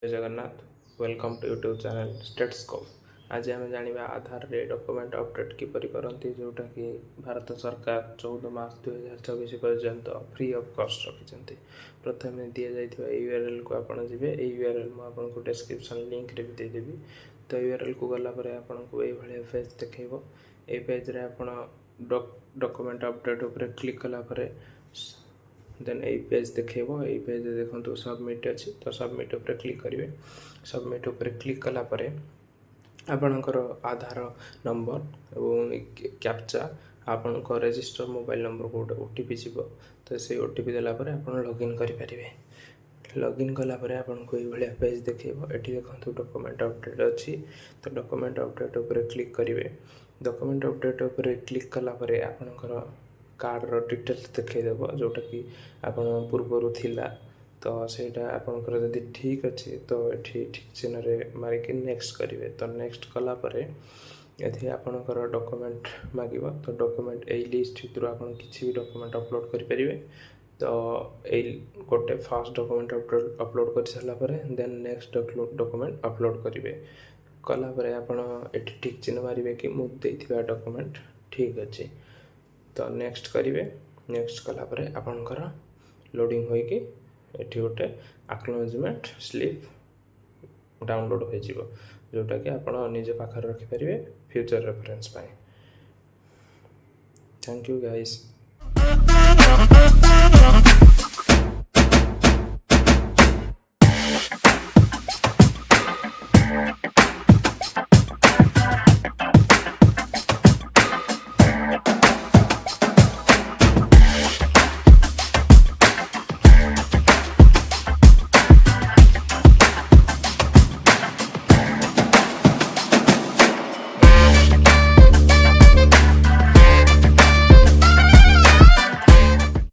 जय Jagannath. Welcome to YouTube channel Statescope. आज आम जाना आधार रे डॉक्यूमेंट अपडेट किपरि करती, जोटा कि भारत सरकार 14 मार्च 2024 पर्यंत फ्री ऑफ कॉस्ट रखिंट। प्रथम दि जाइए यूआरएल को आप जी यूआरएल मुझे डिस्क्रिप्शन लिंक रे भी देदेवी। तो यूआरएल को गलापर आपको ये पेज देखो। ये पेज रे आप डॉक्यूमेंट अपडेट उपर क्लिक कलापर देन ये पेज देखेबो। ये पेज देखो सबमिट अच्छी, तो सबमिट उपर क्लिक करेंगे। सबमिट उपर क्लिक कलापर आपणकर आधार नंबर और कैप्चा आपण रजिस्टर मोबाइल नंबर को गोटे ओटीपी जीव। तो से ओटीपी देलापर आप लॉगिन करेंगे। लॉगिन कलापर आपको ये पेज देखेब। ये देखो डॉक्यूमेंट अपडेट अच्छी, तो डॉक्यूमेंट अपडेट उपर क्लिक करेंगे। डॉक्यूमेंट अपडेट उपर क्लिक कलापर आपणकर कार्डर डिटेल्स देखईदेव, जोटा कि आपण पूर्वर थिला। तो सेटा आपणकर जदि ठीक अच्छे तो ये ठीक चिन्ह मारिक नेक्स्ट करेंगे। तो नेक्स्ट कलापर ये आपणकर डॉक्यूमेंट मांगो। तो डॉक्यूमेंट यही लिस्ट भर आप किसी भी डॉक्यूमेंट अपलोड करेंगे। तो यही गोटे फास्ट डॉक्यूमेंट अपलोड कर सारापर देन नेक्स्ट डॉक्यूमेंट अपलोड करेंगे। कलापर आप ठीक चिन्ह मारे कि मुझे डॉक्यूमेंट ठीक अच्छे। तो नेक्स्ट करेंगे। नेक्स्ट कलापर आपणकर लोडिंग होइकी एठी गोटे एक्नॉलेजमेंट स्लिप डाउनलोड हो जोटा कि आप निज पाखे रखिपारे future reference. Thank you guys.